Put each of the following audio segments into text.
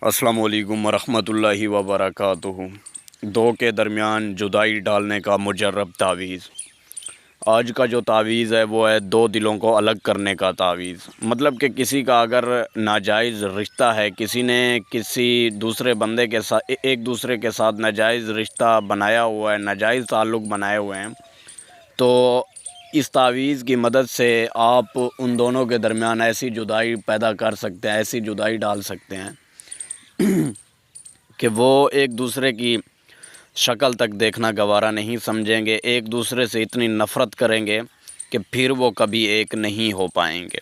السلام علیکم ورحمۃ اللہ وبرکاتہ۔ دو کے درمیان جدائی ڈالنے کا مجرب تعویذ۔ آج کا جو تعویذ ہے وہ ہے دو دلوں کو الگ کرنے کا تعویذ۔ مطلب کہ کسی کا اگر ناجائز رشتہ ہے، کسی نے کسی دوسرے بندے کے ساتھ ایک دوسرے کے ساتھ ناجائز رشتہ بنایا ہوا ہے، ناجائز تعلق بنائے ہوئے ہیں، تو اس تعویذ کی مدد سے آپ ان دونوں کے درمیان ایسی جدائی پیدا کر سکتے ہیں، ایسی جدائی ڈال سکتے ہیں کہ وہ ایک دوسرے کی شکل تک دیکھنا گوارا نہیں سمجھیں گے، ایک دوسرے سے اتنی نفرت کریں گے کہ پھر وہ کبھی ایک نہیں ہو پائیں گے۔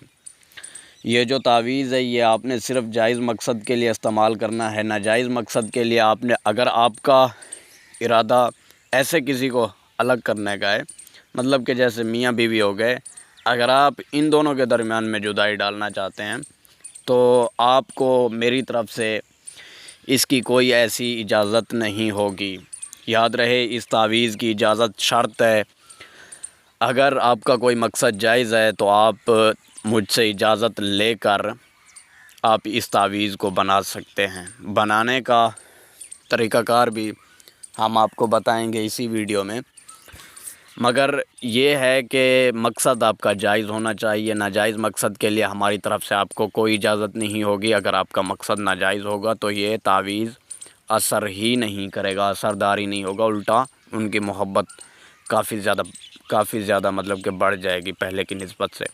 یہ جو تعویذ ہے یہ آپ نے صرف جائز مقصد کے لیے استعمال کرنا ہے۔ ناجائز مقصد کے لیے آپ نے اگر آپ کا ارادہ ایسے کسی کو الگ کرنے کا ہے، مطلب کہ جیسے میاں بیوی ہو گئے، اگر آپ ان دونوں کے درمیان میں جدائی ڈالنا چاہتے ہیں تو آپ کو میری طرف سے اس کی کوئی ایسی اجازت نہیں ہوگی۔ یاد رہے، اس تعویذ کی اجازت شرط ہے۔ اگر آپ کا کوئی مقصد جائز ہے تو آپ مجھ سے اجازت لے کر آپ اس تعویذ کو بنا سکتے ہیں۔ بنانے کا طریقہ کار بھی ہم آپ کو بتائیں گے اسی ویڈیو میں، مگر یہ ہے کہ مقصد آپ کا جائز ہونا چاہیے۔ ناجائز مقصد کے لیے ہماری طرف سے آپ کو کوئی اجازت نہیں ہوگی۔ اگر آپ کا مقصد ناجائز ہوگا تو یہ تعویذ اثر ہی نہیں کرے گا، اثرداری نہیں ہوگا، الٹا ان کی محبت کافی زیادہ مطلب کہ بڑھ جائے گی پہلے کی نسبت سے۔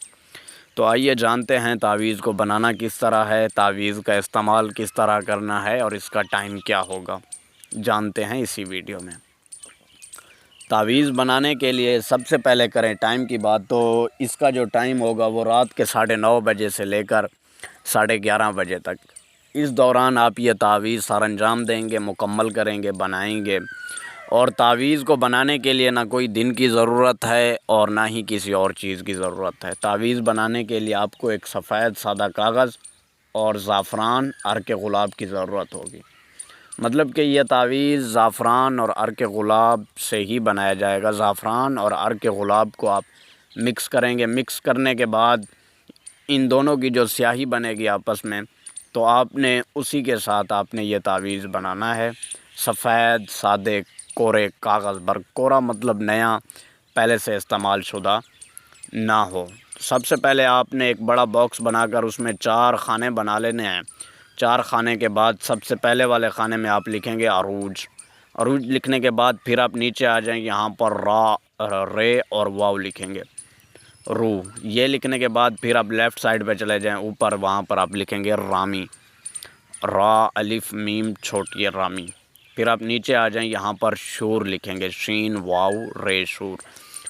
تو آئیے جانتے ہیں تعویذ کو بنانا کس طرح ہے، تعویذ کا استعمال کس طرح کرنا ہے اور اس کا ٹائم کیا ہوگا، جانتے ہیں اسی ویڈیو میں۔ تعویذ بنانے کے لیے سب سے پہلے کریں ٹائم کی بات، تو اس کا جو ٹائم ہوگا وہ رات کے 9:30 بجے سے لے کر 11:30 بجے تک۔ اس دوران آپ یہ تعویذ سر انجام دیں گے، مکمل کریں گے، بنائیں گے۔ اور تعویذ کو بنانے کے لیے نہ کوئی دن کی ضرورت ہے اور نہ ہی کسی اور چیز کی ضرورت ہے۔ تعویذ بنانے کے لیے آپ کو ایک سفید سادہ کاغذ اور زعفران، عرق گلاب کی ضرورت ہوگی۔ مطلب کہ یہ تعویذ زعفران اور عرق گلاب سے ہی بنایا جائے گا۔ زعفران اور عرق گلاب کو آپ مکس کریں گے۔ مکس کرنے کے بعد ان دونوں کی جو سیاہی بنے گی آپس میں، تو آپ نے اسی کے ساتھ آپ نے یہ تعویذ بنانا ہے۔ سفید سادے کورے کاغذ پر، کورا مطلب نیا، پہلے سے استعمال شدہ نہ ہو۔ سب سے پہلے آپ نے ایک بڑا باکس بنا کر اس میں 4 خانے بنا لینے ہیں۔ 4 خانے کے بعد سب سے پہلے والے خانے میں آپ لکھیں گے عروج۔ عروج لکھنے کے بعد پھر آپ نیچے آ جائیں، یہاں پر رے اور واو لکھیں گے، رو۔ یہ لکھنے کے بعد پھر آپ لیفٹ سائڈ پہ چلے جائیں، اوپر وہاں پر آپ لکھیں گے رامی، را الف میم چھوٹی رامی۔ پھر آپ نیچے آ جائیں، یہاں پر شور لکھیں گے، شین واو رے شور۔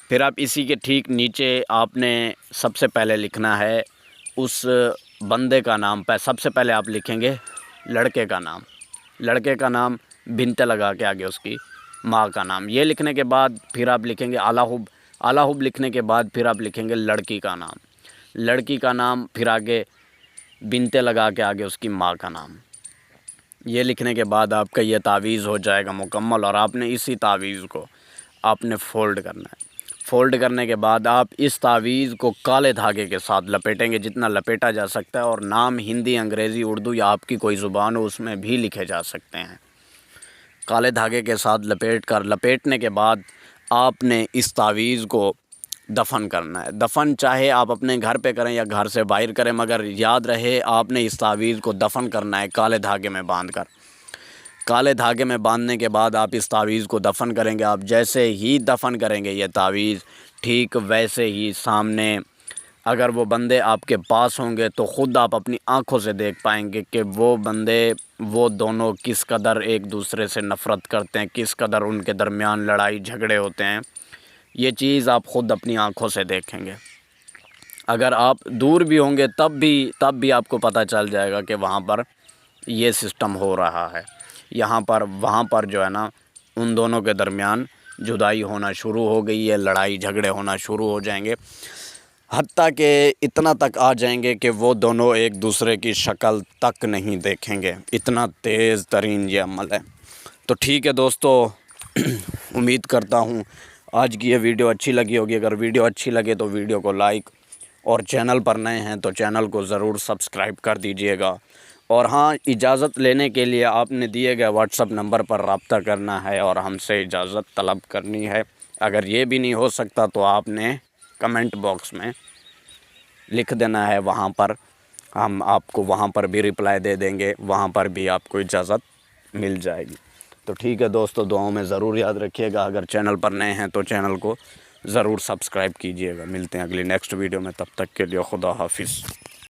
پھر آپ اسی کے ٹھیک نیچے آپ نے سب سے پہلے لکھنا ہے اس بندے کا نام۔ سب سے پہلے آپ لکھیں گے لڑکے کا نام، لڑکے کا نام بنت لگا کے آگے اس کی ماں کا نام۔ یہ لکھنے کے بعد پھر آپ لکھیں گے اعلیٰ حب لکھنے کے بعد پھر آپ لکھیں گے لڑکی کا نام، لڑکی کا نام پھر آگے بنت لگا کے آگے اس کی ماں کا نام۔ یہ لکھنے کے بعد آپ کا یہ تعویذ ہو جائے گا مکمل، اور آپ نے اسی تعویذ کو آپ نے فولڈ کرنا ہے۔ فولڈ کرنے کے بعد آپ اس تعویذ کو کالے دھاگے کے ساتھ لپیٹیں گے، جتنا لپیٹا جا سکتا ہے، اور نام ہندی، انگریزی، اردو یا آپ کی کوئی زبان ہو اس میں بھی لکھے جا سکتے ہیں۔ کالے دھاگے کے ساتھ لپیٹنے کے بعد آپ نے اس تعویذ کو دفن کرنا ہے۔ دفن چاہے آپ اپنے گھر پہ کریں یا گھر سے باہر کریں، مگر یاد رہے آپ نے اس تعویذ کو دفن کرنا ہے کالے دھاگے میں باندھ کر۔ کالے دھاگے میں باندھنے کے بعد آپ اس تعویذ کو دفن کریں گے۔ آپ جیسے ہی دفن کریں گے یہ تعویذ، ٹھیک ویسے ہی سامنے اگر وہ بندے آپ کے پاس ہوں گے تو خود آپ اپنی آنکھوں سے دیکھ پائیں گے کہ وہ بندے، وہ دونوں کس قدر ایک دوسرے سے نفرت کرتے ہیں، کس قدر ان کے درمیان لڑائی جھگڑے ہوتے ہیں۔ یہ چیز آپ خود اپنی آنکھوں سے دیکھیں گے۔ اگر آپ دور بھی ہوں گے تب بھی آپ کو پتہ چل جائے گا کہ وہاں پر یہ سسٹم ہو رہا ہے۔ یہاں پر وہاں پر جو ہے نا ان دونوں کے درمیان جدائی ہونا شروع ہو گئی ہے، لڑائی جھگڑے ہونا شروع ہو جائیں گے، حتیٰ کہ اتنا تک آ جائیں گے کہ وہ دونوں ایک دوسرے کی شکل تک نہیں دیکھیں گے۔ اتنا تیز ترین یہ عمل ہے۔ تو ٹھیک ہے دوستو، امید کرتا ہوں آج کی یہ ویڈیو اچھی لگی ہوگی۔ اگر ویڈیو اچھی لگے تو ویڈیو کو لائک، اور چینل پر نئے ہیں تو چینل کو ضرور سبسکرائب کر دیجئے گا، اور ہاں، اجازت لینے کے لیے آپ نے دیے گئے واٹس ایپ نمبر پر رابطہ کرنا ہے اور ہم سے اجازت طلب کرنی ہے۔ اگر یہ بھی نہیں ہو سکتا تو آپ نے کمنٹ باکس میں لکھ دینا ہے، وہاں پر ہم آپ کو وہاں پر بھی رپلائی دے دیں گے، وہاں پر بھی آپ کو اجازت مل جائے گی۔ تو ٹھیک ہے دوستو، دعاؤں میں ضرور یاد رکھیے گا۔ اگر چینل پر نئے ہیں تو چینل کو ضرور سبسکرائب کیجیے گا۔ ملتے ہیں اگلی نیکسٹ ویڈیو میں، تب تک کے لیے خدا حافظ۔